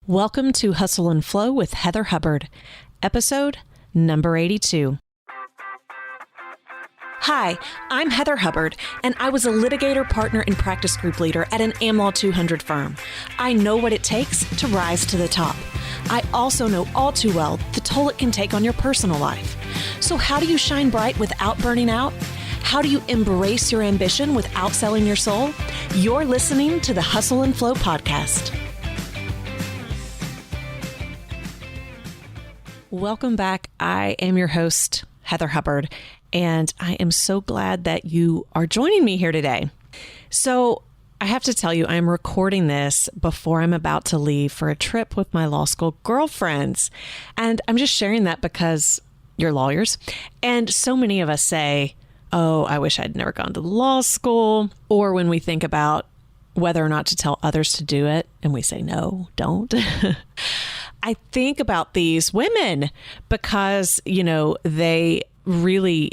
Welcome to Hustle and Flow with Heather Hubbard, episode number 82. Hi, I'm Heather Hubbard, and I was a litigator, partner, and practice group leader at an AmLaw 200 firm. I know what it takes to rise to the top. I also know all too well the toll it can take on your personal life. So how do you shine bright without burning out? How do you embrace your ambition without selling your soul? You're listening to the Hustle and Flow podcast. Welcome back. I am your host, Heather Hubbard, and I am so glad that you are joining me here today. So I have to tell you, I'm recording this before I'm about to leave for a trip with my law school girlfriends. And I'm just sharing that because you're lawyers. And so many of us say, oh, I wish I'd never gone to law school. Or when we think about whether or not to tell others to do it, and we say, no, don't. I think about these women because, they really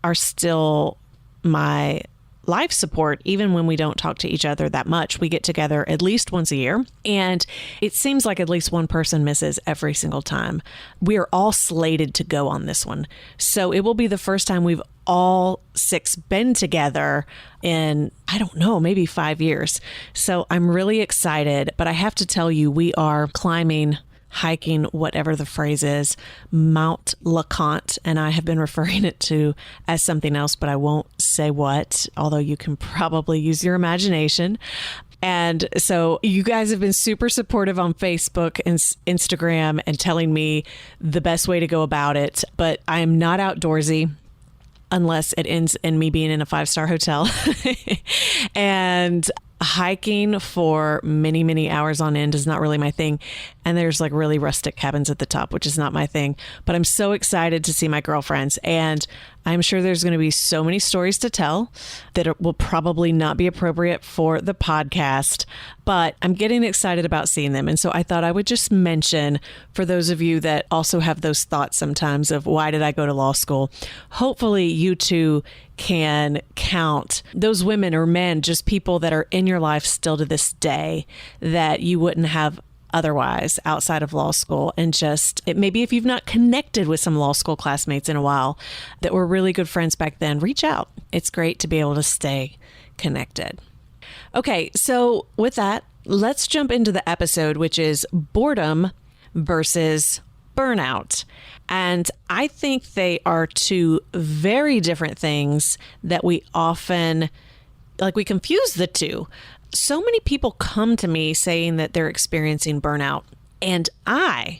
are still my life support. Even when we don't talk to each other that much, we get together at least once a year. And it seems like at least one person misses every single time. We are all slated to go on this one. So it will be the first time we've all six been together in, I don't know, maybe 5 years. So I'm really excited. But I have to tell you, we are hiking, whatever the phrase is, Mount LeConte, and I have been referring it to as something else, but I won't say what, although you can probably use your imagination. And so you guys have been super supportive on Facebook and Instagram and telling me the best way to go about it, but I am not outdoorsy unless it ends in me being in a 5-star hotel. And hiking for many, many hours on end is not really my thing. And there's like really rustic cabins at the top, which is not my thing. But I'm so excited to see my girlfriends. And I'm sure there's going to be so many stories to tell that it will probably not be appropriate for the podcast. But I'm getting excited about seeing them. And so I thought I would just mention, for those of you that also have those thoughts sometimes of why did I go to law school? Hopefully you too can count those women or men, just people that are in your life still to this day that you wouldn't have otherwise outside of law school. And just maybe if you've not connected with some law school classmates in a while that were really good friends back then, reach out. It's great to be able to stay connected. Okay, so with that, let's jump into the episode, which is boredom versus burnout. And I think they are two very different things that we often, we confuse the two. So many people come to me saying that they're experiencing burnout. And I,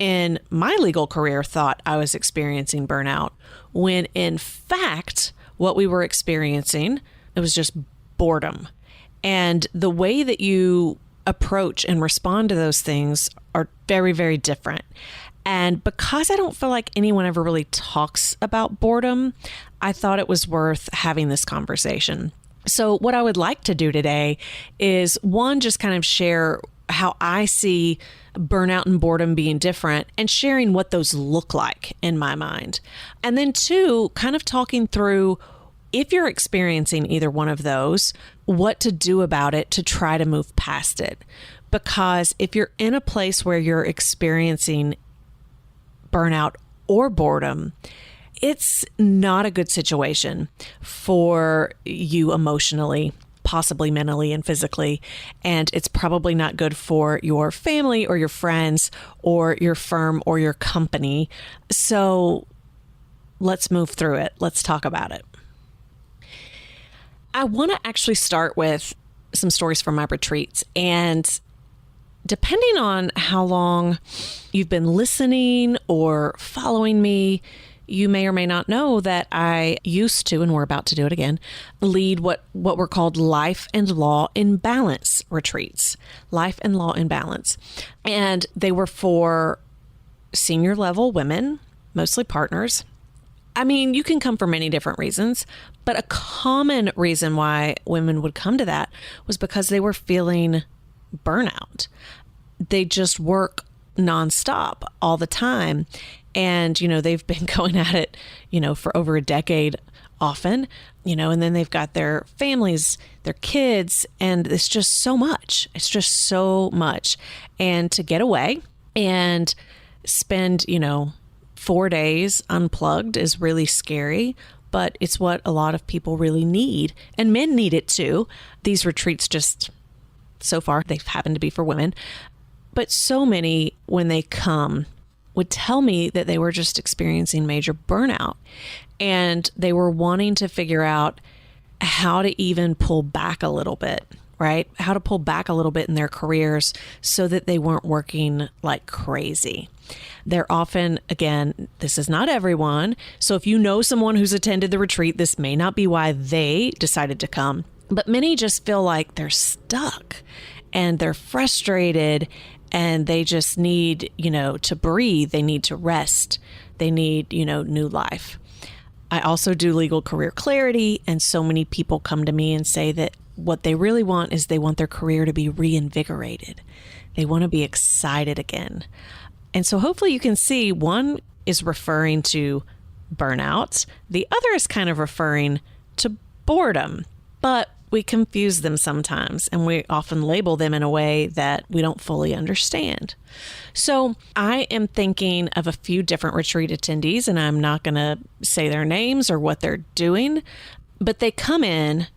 in my legal career, thought I was experiencing burnout, when in fact, what we were experiencing, it was just boredom. And the way that you approach and respond to those things are very, very different. And because I don't feel like anyone ever really talks about boredom, I thought it was worth having this conversation. So what I would like to do today is, one, just kind of share how I see burnout and boredom being different and sharing what those look like in my mind. And then two, kind of talking through, if you're experiencing either one of those, what to do about it to try to move past it. Because if you're in a place where you're experiencing burnout or boredom, it's not a good situation for you emotionally, possibly mentally and physically. And it's probably not good for your family or your friends or your firm or your company. So let's move through it. Let's talk about it. I want to actually start with some stories from my retreats. And depending on how long you've been listening or following me, you may or may not know that I used to, and we're about to do it again, lead what were called Life and Law in Balance retreats. Life and Law in Balance. And they were for senior level women, mostly partners. I mean, you can come for many different reasons, but a common reason why women would come to that was because they were feeling burnout. They just work nonstop all the time. And, they've been going at it, for over a decade often, and then they've got their families, their kids, and it's just so much. It's just so much. And to get away and spend, 4 days unplugged is really scary, but it's what a lot of people really need. And men need it too. These retreats just, so far, they've happened to be for women. But so many, when they come, would tell me that they were just experiencing major burnout. And they were wanting to figure out how to even pull back a little bit, right? How to pull back a little bit in their careers so that they weren't working like crazy. They're often, again, this is not everyone. So if you know someone who's attended the retreat, this may not be why they decided to come. But many just feel like they're stuck and they're frustrated and they just need, to breathe. They need to rest. They need, new life. I also do legal career clarity, and so many people come to me and say that what they really want is they want their career to be reinvigorated. They want to be excited again. And so hopefully you can see one is referring to burnout. The other is kind of referring to boredom, but we confuse them sometimes and we often label them in a way that we don't fully understand. So I am thinking of a few different retreat attendees, and I'm not going to say their names or what they're doing, but they come in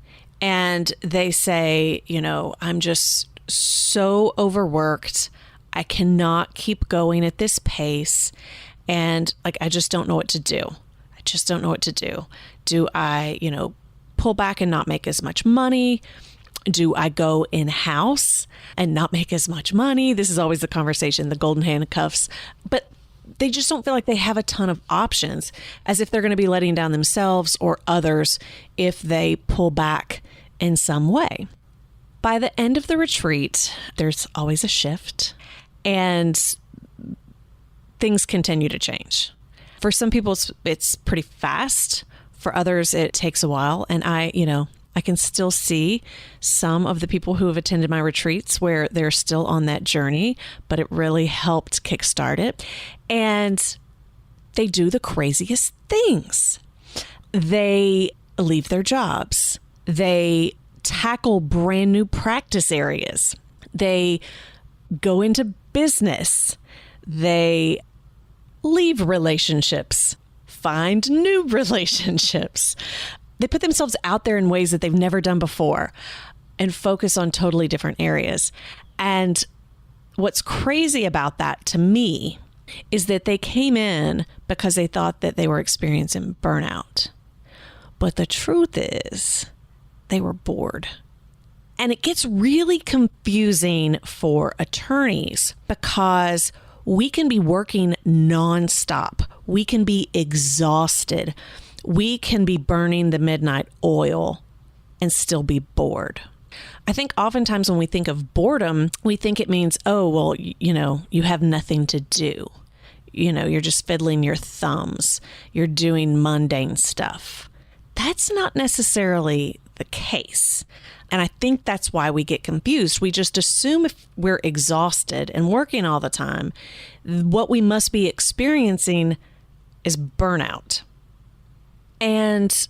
and they say, I'm just so overworked. I cannot keep going at this pace. And I just don't know what to do. I just don't know what to do. Do I, pull back and not make as much money? Do I go in-house and not make as much money? This is always the conversation, the golden handcuffs. But they just don't feel like they have a ton of options, as if they're going to be letting down themselves or others if they pull back in some way. By the end of the retreat, there's always a shift and things continue to change. For some people, it's pretty fast. For others, it takes a while. And I can still see some of the people who have attended my retreats where they're still on that journey, but it really helped kickstart it. And they do the craziest things. They leave their jobs. They tackle brand new practice areas. They go into business. They leave relationships, find new relationships. They put themselves out there in ways that they've never done before and focus on totally different areas. And what's crazy about that to me is that they came in because they thought that they were experiencing burnout. But the truth is they were bored. And it gets really confusing for attorneys because we can be working nonstop. We can be exhausted. We can be burning the midnight oil and still be bored. I think oftentimes when we think of boredom, we think it means, oh, well, you have nothing to do. You're just fiddling your thumbs. You're doing mundane stuff. That's not necessarily the case. And I think that's why we get confused. We just assume if we're exhausted and working all the time, what we must be experiencing is burnout. And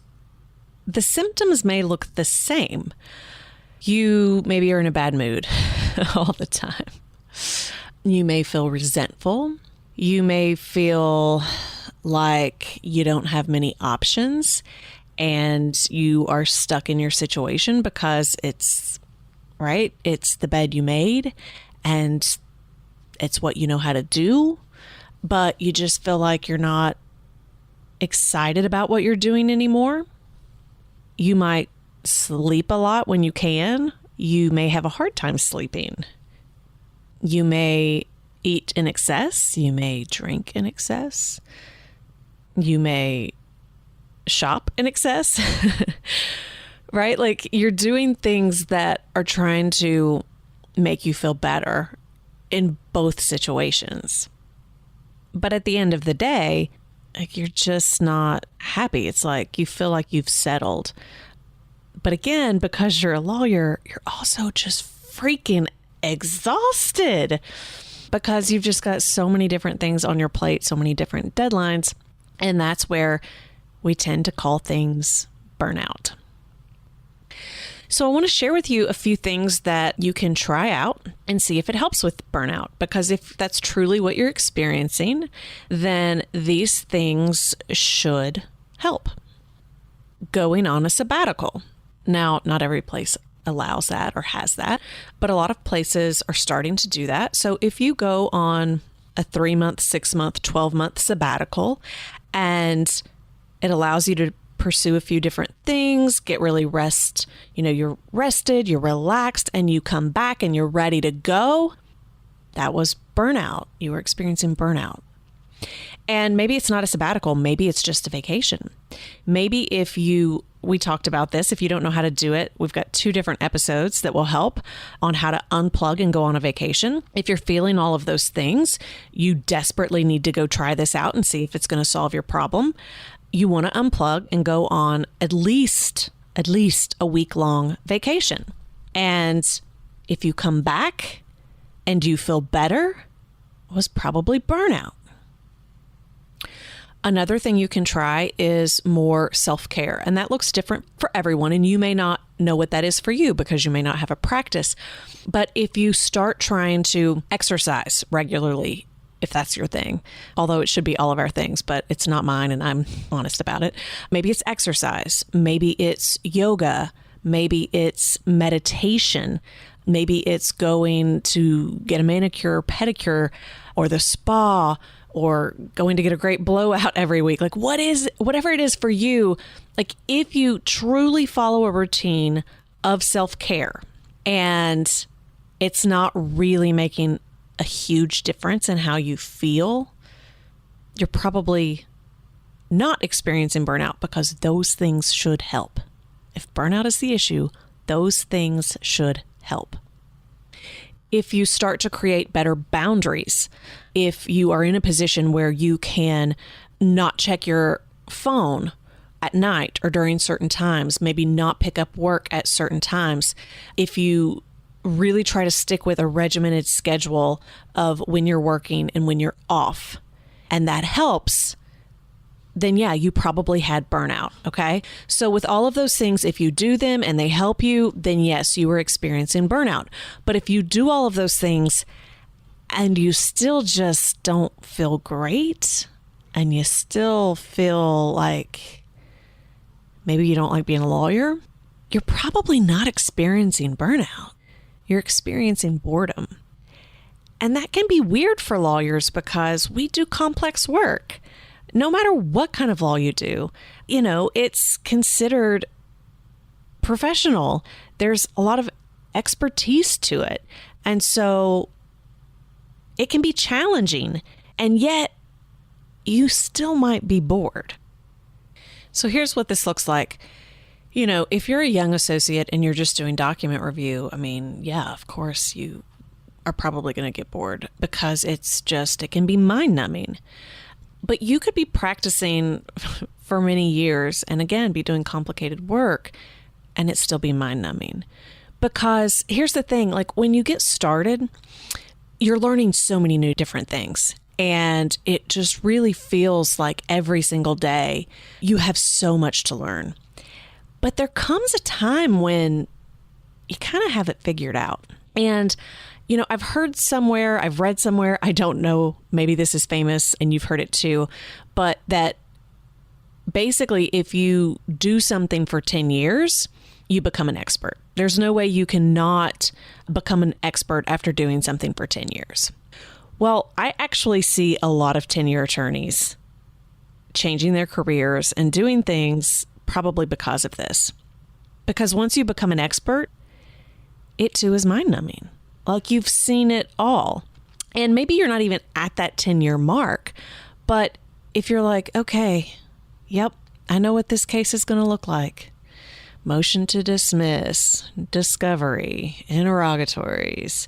the symptoms may look the same. You maybe are in a bad mood all the time. You may feel resentful. You may feel like you don't have many options and you are stuck in your situation because it's the bed you made and it's what you know how to do, but you just feel like you're not excited about what you're doing anymore. You might sleep a lot when you can. You may have a hard time sleeping. You may eat in excess. You may drink in excess. You may shop in excess, right? Like you're doing things that are trying to make you feel better in both situations. But at the end of the day, like you're just not happy. It's like you feel like you've settled. But again, because you're a lawyer, you're also just freaking exhausted because you've just got so many different things on your plate, so many different deadlines. And that's where we tend to call things burnout. So I want to share with you a few things that you can try out and see if it helps with burnout. Because if that's truly what you're experiencing, then these things should help. Going on a sabbatical. Now, not every place allows that or has that, but a lot of places are starting to do that. So if you go on a 3-month, 6-month, 12-month sabbatical, and it allows you to pursue a few different things, get really you're rested, you're relaxed, and you come back and you're ready to go. That was burnout. You were experiencing burnout. And maybe it's not a sabbatical. Maybe it's just a vacation. Maybe we talked about this. If you don't know how to do it, we've got 2 different episodes that will help on how to unplug and go on a vacation. If you're feeling all of those things, you desperately need to go try this out and see if it's going to solve your problem. You want to unplug and go on at least a week-long vacation. And if you come back and you feel better, it was probably burnout. Another thing you can try is more self-care, and that looks different for everyone, and you may not know what that is for you because you may not have a practice. But if you start trying to exercise regularly, if that's your thing, although it should be all of our things, but it's not mine and I'm honest about it. Maybe it's exercise. Maybe it's yoga. Maybe it's meditation. Maybe it's going to get a manicure, pedicure, or the spa, or going to get a great blowout every week. Like whatever it is for you, like if you truly follow a routine of self-care and it's not really making a huge difference in how you feel, you're probably not experiencing burnout, because those things should help. If burnout is the issue, those things should help. If you start to create better boundaries, if you are in a position where you can not check your phone at night or during certain times, maybe not pick up work at certain times, if you really try to stick with a regimented schedule of when you're working and when you're off, and that helps, then yeah, you probably had burnout, okay? So with all of those things, if you do them and they help you, then yes, you were experiencing burnout. But if you do all of those things and you still just don't feel great, and you still feel like maybe you don't like being a lawyer, you're probably not experiencing burnout. You're experiencing boredom. And that can be weird for lawyers because we do complex work. No matter what kind of law you do, it's considered professional. There's a lot of expertise to it. And so it can be challenging, and yet you still might be bored. So here's what this looks like. If you're a young associate and you're just doing document review, yeah, of course you are probably going to get bored because it can be mind numbing. But you could be practicing for many years and again, be doing complicated work and it still be mind numbing. Because here's the thing, like when you get started, you're learning so many new different things. And it just really feels like every single day you have so much to learn. But there comes a time when you kind of have it figured out. And, I've heard somewhere, I've read somewhere, I don't know, maybe this is famous and you've heard it too, but that basically if you do something for 10 years, you become an expert. There's no way you cannot become an expert after doing something for 10 years. Well, I actually see a lot of 10-year attorneys changing their careers and doing things probably because of this. Because once you become an expert, it too is mind-numbing. Like you've seen it all. And maybe you're not even at that 10-year mark, but if you're like, okay, yep, I know what this case is going to look like. Motion to dismiss, discovery, interrogatories,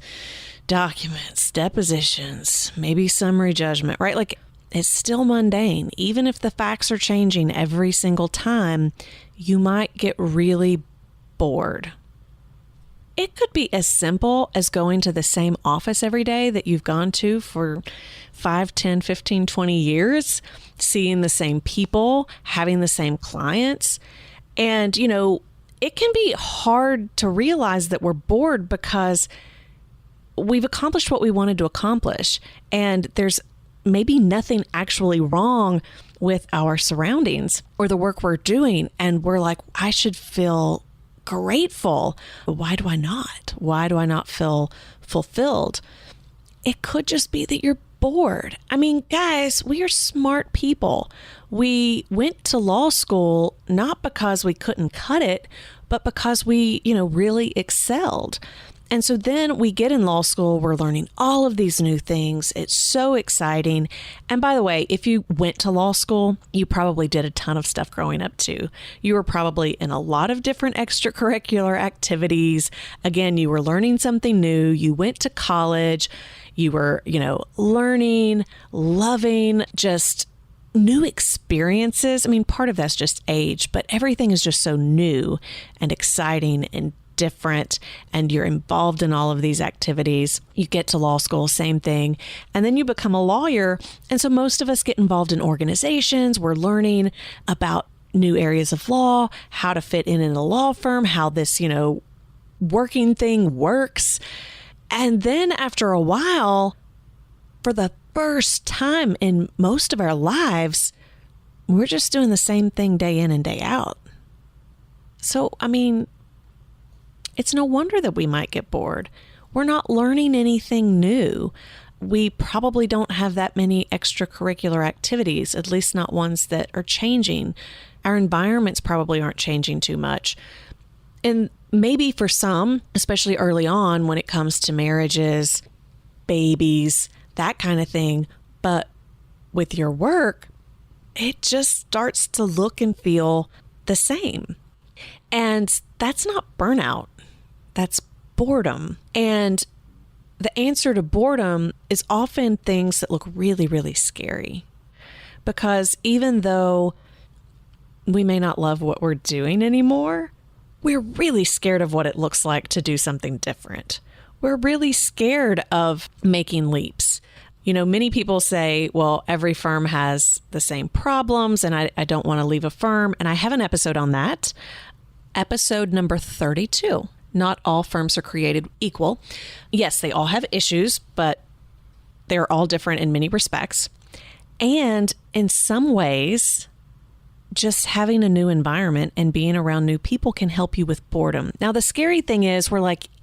documents, depositions, maybe summary judgment, right? Like it's still mundane. Even if the facts are changing every single time, you might get really bored. it could be as simple as going to the same office every day that you've gone to for 5, 10, 15, 20 years, seeing the same people, having the same clients. And, it can be hard to realize that we're bored because we've accomplished what we wanted to accomplish. And there's maybe nothing actually wrong with our surroundings or the work we're doing. And we're like, I should feel grateful. Why do I not? Why do I not feel fulfilled? It could just be that you're bored. I mean, guys, we are smart people. We went to law school not because we couldn't cut it, but because we, really excelled. And so then we get in law school, we're learning all of these new things. It's so exciting. And by the way, if you went to law school, you probably did a ton of stuff growing up too. You were probably in a lot of different extracurricular activities. Again, you were learning something new. You went to college. You were, learning, loving, just new experiences. I mean, part of that's just age, but everything is just so new and exciting and different, and you're involved in all of these activities. You get to law school, same thing, and then you become a lawyer. And so most of us get involved in organizations. We're learning about new areas of law, how to fit in a law firm, how this, working thing works. And then after a while, for the first time in most of our lives, we're just doing the same thing day in and day out. So, I mean, it's no wonder that we might get bored. We're not learning anything new. We probably don't have that many extracurricular activities, at least not ones that are changing. Our environments probably aren't changing too much. And maybe for some, especially early on when it comes to marriages, babies, that kind of thing. But with your work, it just starts to look and feel the same. And that's not burnout. That's boredom. And the answer to boredom is often things that look really, really scary. Because even though we may not love what we're doing anymore, we're really scared of what it looks like to do something different. We're really scared of making leaps. Many people say, well, every firm has the same problems and I don't want to leave a firm. And I have an episode on that. Episode number 32. Not all firms are created equal. Yes, they all have issues, but they're all different in many respects. And in some ways, just having a new environment and being around new people can help you with boredom. Now, the scary thing is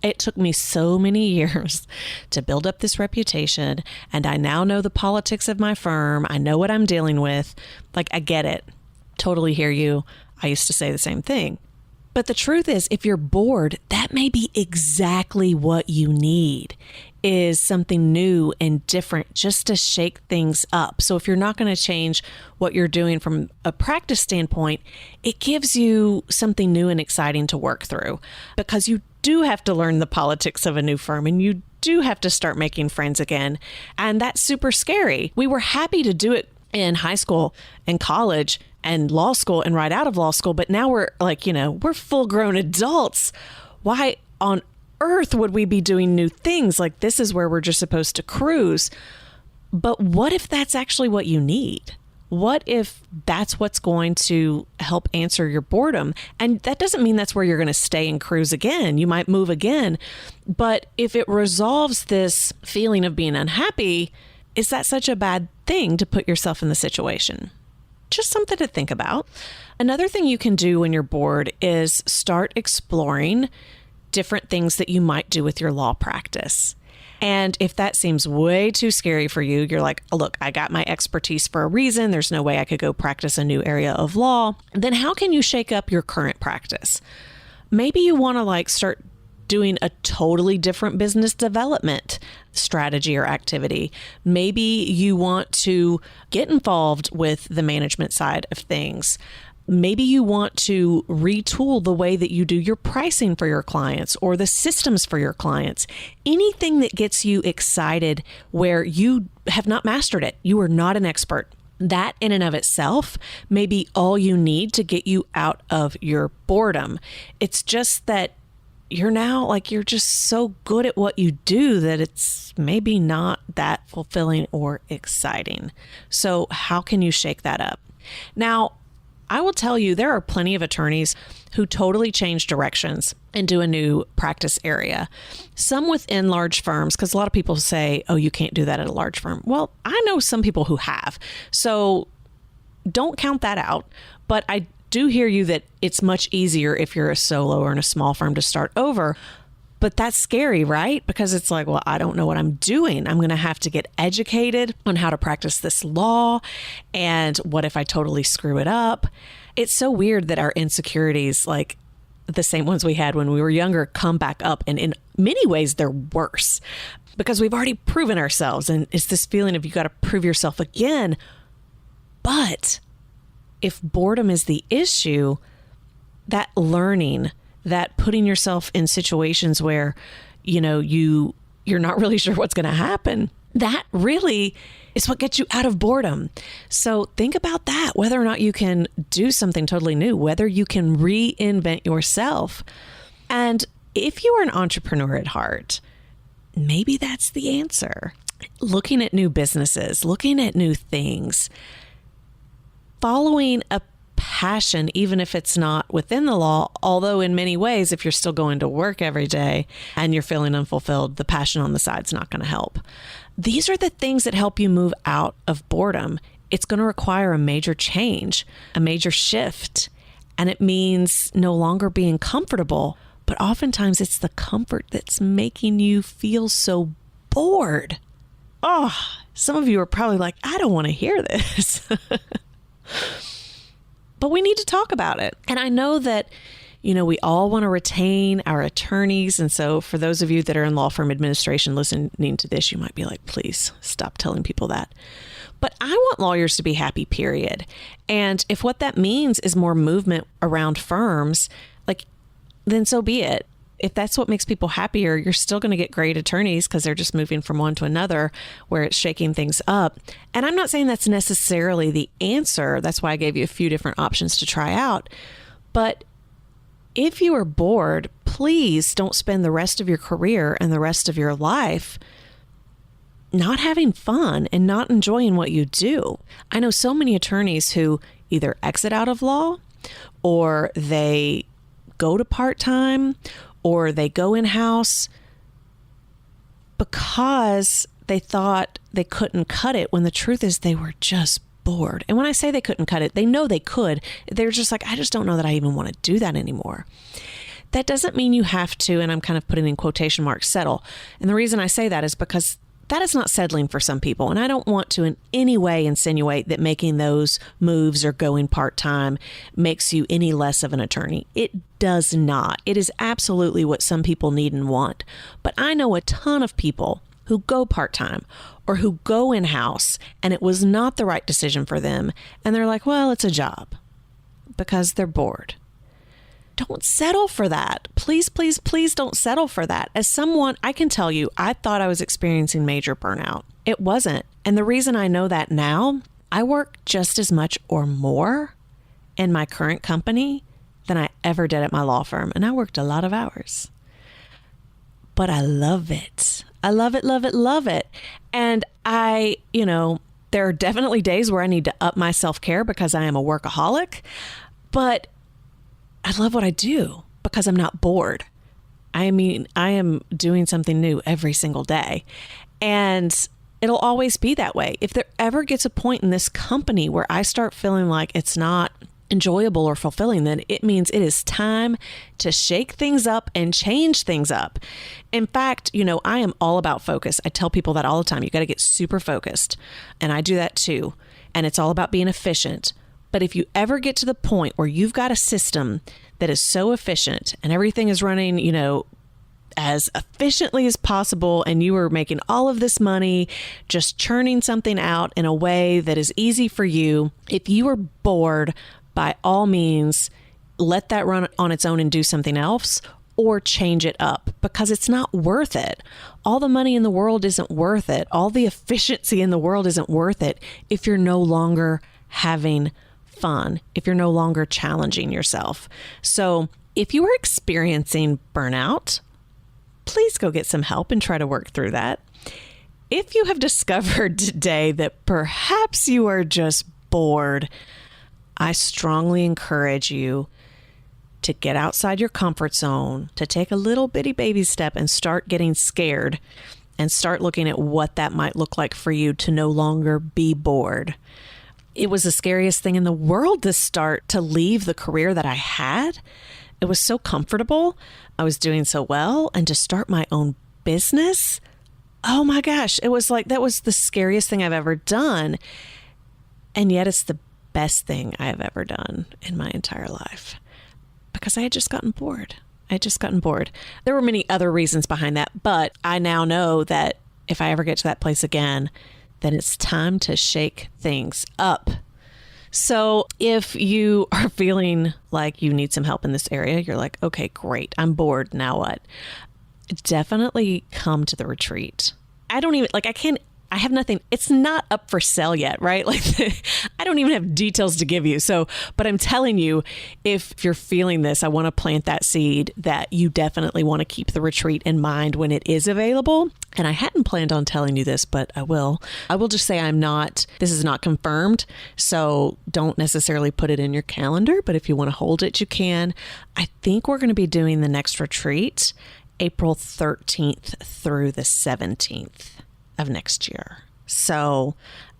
it took me so many years to build up this reputation, and I now know the politics of my firm. I know what I'm dealing with. I get it. Totally hear you. I used to say the same thing. But the truth is, if you're bored, that may be exactly what you need, is something new and different just to shake things up. So if you're not going to change what you're doing from a practice standpoint, it gives you something new and exciting to work through, because you do have to learn the politics of a new firm and you do have to start making friends again. And that's super scary. We were happy to do it in high school and college and law school and right out of law school. But now we're we're full grown adults. Why on earth would we be doing new things? This is where we're just supposed to cruise. But what if that's actually what you need? What if that's what's going to help answer your boredom? And that doesn't mean that's where you're going to stay and cruise again. You might move again. But if it resolves this feeling of being unhappy, is that such a bad thing to put yourself in the situation? Just something to think about. Another thing you can do when you're bored is start exploring different things that you might do with your law practice. And if that seems way too scary for you, you're like, oh, look, I got my expertise for a reason. There's no way I could go practice a new area of law. Then how can you shake up your current practice? Maybe you want to start doing a totally different business development strategy or activity. Maybe you want to get involved with the management side of things. Maybe you want to retool the way that you do your pricing for your clients or the systems for your clients. Anything that gets you excited where you have not mastered it. You are not an expert. That in and of itself may be all you need to get you out of your boredom. It's just that you're now like, you're just so good at what you do that it's maybe not that fulfilling or exciting. So how can you shake that up? Now, I will tell you, there are plenty of attorneys who totally change directions and do a new practice area. Some within large firms, because a lot of people say, oh, you can't do that at a large firm. Well, I know some people who have. So don't count that out. But I do hear you that it's much easier if you're a solo or in a small firm to start over. But that's scary, right? Because it's like, well, I don't know what I'm doing. I'm going to have to get educated on how to practice this law. And what if I totally screw it up? It's so weird that our insecurities, like the same ones we had when we were younger, come back up. And in many ways, they're worse because we've already proven ourselves. And it's this feeling of you got to prove yourself again. But if boredom is the issue, that learning, that putting yourself in situations where, you're not really sure what's going to happen, that really is what gets you out of boredom. So think about that, whether or not you can do something totally new, whether you can reinvent yourself. And if you are an entrepreneur at heart, maybe that's the answer. Looking at new businesses, looking at new things, following a passion, even if it's not within the law, although in many ways, if you're still going to work every day and you're feeling unfulfilled, the passion on the side's not going to help. These are the things that help you move out of boredom. It's going to require a major change, a major shift, and it means no longer being comfortable, but oftentimes it's the comfort that's making you feel so bored. Oh, some of you are probably like, I don't want to hear this. But we need to talk about it. And I know that, we all want to retain our attorneys. And so for those of you that are in law firm administration listening to this, you might be like, please stop telling people that. But I want lawyers to be happy, period. And if what that means is more movement around firms, then so be it. If that's what makes people happier, you're still going to get great attorneys because they're just moving from one to another where it's shaking things up. And I'm not saying that's necessarily the answer. That's why I gave you a few different options to try out. But if you are bored, please don't spend the rest of your career and the rest of your life not having fun and not enjoying what you do. I know so many attorneys who either exit out of law or they go to part-time or they go in-house because they thought they couldn't cut it, when the truth is they were just bored. And when I say they couldn't cut it, they know they could. They're just like, I just don't know that I even want to do that anymore. That doesn't mean you have to, and I'm kind of putting in quotation marks, settle. And the reason I say that is because that is not settling for some people. And I don't want to in any way insinuate that making those moves or going part-time makes you any less of an attorney. It does not. It is absolutely what some people need and want. But I know a ton of people who go part-time or who go in-house and it was not the right decision for them. And they're like, well, it's a job, because they're bored. Don't settle for that. Please, please, please don't settle for that. As someone, I can tell you, I thought I was experiencing major burnout. It wasn't. And the reason I know that now, I work just as much or more in my current company than I ever did at my law firm. And I worked a lot of hours. But I love it. I love it, love it, love it. And there are definitely days where I need to up my self-care because I am a workaholic. But I love what I do because I'm not bored. I mean, I am doing something new every single day. And it'll always be that way. If there ever gets a point in this company where I start feeling like it's not enjoyable or fulfilling, then it means it is time to shake things up and change things up. In fact, I am all about focus. I tell people that all the time. You got to get super focused. And I do that too. And it's all about being efficient. But if you ever get to the point where you've got a system that is so efficient and everything is running, as efficiently as possible, and you are making all of this money, just churning something out in a way that is easy for you, if you are bored, by all means, let that run on its own and do something else, or change it up, because it's not worth it. All the money in the world isn't worth it. All the efficiency in the world isn't worth it if you're no longer having fun, if you're no longer challenging yourself. So If you are experiencing burnout, please go get some help and try to work through that. If you have discovered today that perhaps you are just bored, I strongly encourage you to get outside your comfort zone, to take a little bitty baby step and start getting scared and start looking at what that might look like for you to no longer be bored. It was the scariest thing in the world to start to leave the career that I had. It was so comfortable. I was doing so well. And to start my own business, oh my gosh, it was like, that was the scariest thing I've ever done. And yet it's the best thing I have ever done in my entire life because I had just gotten bored. There were many other reasons behind that, but I now know that if I ever get to that place again, then it's time to shake things up. So if you are feeling like you need some help in this area, you're like, okay, great, I'm bored. Now what? Definitely come to the retreat. I have nothing. It's not up for sale yet, right? Like I don't even have details to give you. So, but I'm telling you, if you're feeling this, I want to plant that seed that you definitely want to keep the retreat in mind when it is available. And I hadn't planned on telling you this, but I will. I will just say this is not confirmed. So don't necessarily put it in your calendar, but if you want to hold it, you can. I think we're going to be doing the next retreat April 13th through the 17th. Of next year. So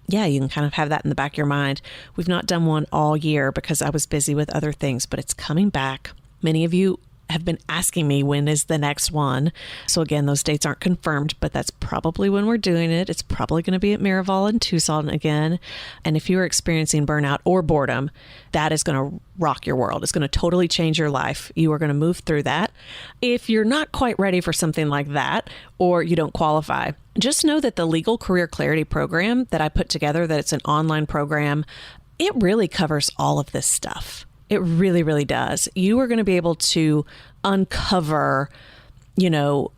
yeah, you can kind of have that in the back of your mind. We've not done one all year because I was busy with other things, but it's coming back. Many of you have been asking me when is the next one. So again, those dates aren't confirmed, but that's probably when we're doing it. It's probably going to be at Miraval in Tucson again. And if you are experiencing burnout or boredom, that is going to rock your world. It's going to totally change your life. You are going to move through that. If you're not quite ready for something like that, or you don't qualify, just know that the Legal Career Clarity program that I put together, that it's an online program, it really covers all of this stuff. It really, really does. You are going to be able to uncover,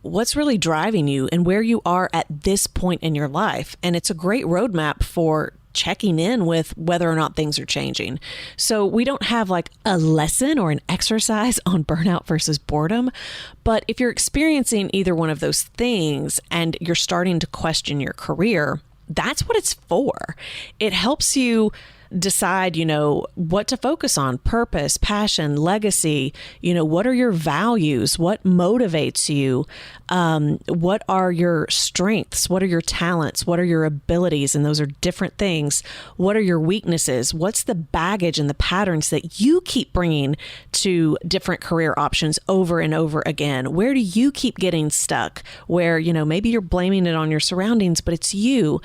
what's really driving you and where you are at this point in your life. And it's a great roadmap for checking in with whether or not things are changing. So we don't have like a lesson or an exercise on burnout versus boredom. But if you're experiencing either one of those things and you're starting to question your career, that's what it's for. It helps you decide, what to focus on: purpose, passion, legacy. What are your values? What motivates you? What are your strengths? What are your talents? What are your abilities? And those are different things. What are your weaknesses? What's the baggage and the patterns that you keep bringing to different career options over and over again? Where do you keep getting stuck? Where, maybe you're blaming it on your surroundings, but it's you.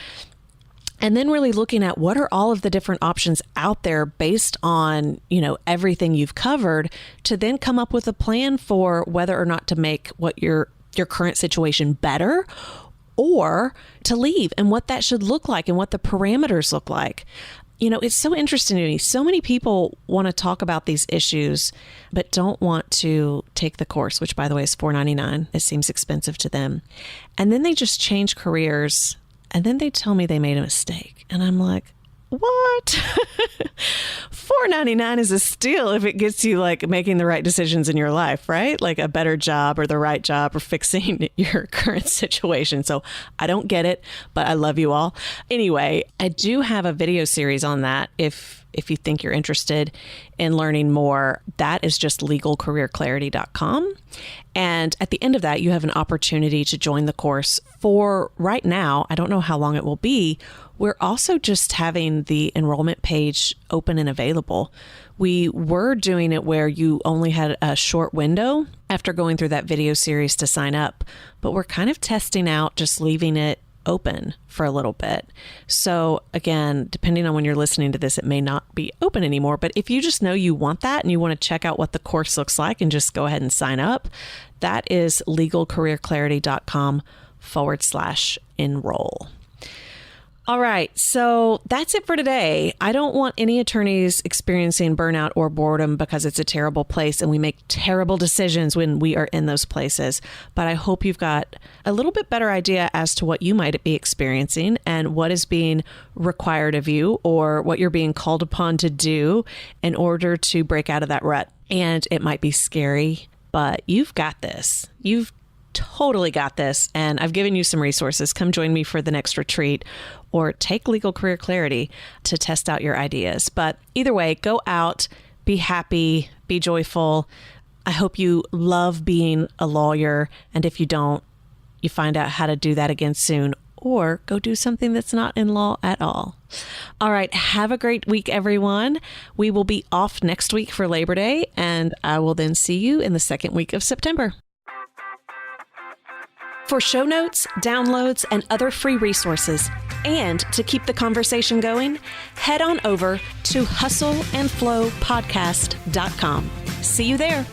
And then really looking at what are all of the different options out there based on, everything you've covered, to then come up with a plan for whether or not to make what your current situation better or to leave, and what that should look like and what the parameters look like. It's so interesting to me. So many people want to talk about these issues, but don't want to take the course, which by the way is $4.99. It seems expensive to them. And then they just change careers. And then they tell me they made a mistake. And I'm like, what? $4.99 is a steal if it gets you like making the right decisions in your life, right? Like a better job or the right job or fixing your current situation. So I don't get it, but I love you all. Anyway, I do have a video series on that. If you think you're interested in learning more, that is just legalcareerclarity.com. And at the end of that, you have an opportunity to join the course for right now. I don't know how long it will be. We're also just having the enrollment page open and available. We were doing it where you only had a short window after going through that video series to sign up, but we're kind of testing out just leaving it open for a little bit. So again, depending on when you're listening to this, it may not be open anymore. But if you just know you want that and you want to check out what the course looks like and just go ahead and sign up, that is legalcareerclarity.com/enroll. All right. So that's it for today. I don't want any attorneys experiencing burnout or boredom because it's a terrible place and we make terrible decisions when we are in those places. But I hope you've got a little bit better idea as to what you might be experiencing and what is being required of you or what you're being called upon to do in order to break out of that rut. And it might be scary, but you've got this. You've totally got this. And I've given you some resources. Come join me for the next retreat or take Legal Career Clarity to test out your ideas. But either way, go out, be happy, be joyful. I hope you love being a lawyer. And if you don't, you find out how to do that again soon, or go do something that's not in law at all. All right. Have a great week, everyone. We will be off next week for Labor Day, and I will then see you in the second week of September. For show notes, downloads, and other free resources, and to keep the conversation going, head on over to hustleandflowpodcast.com. See you there.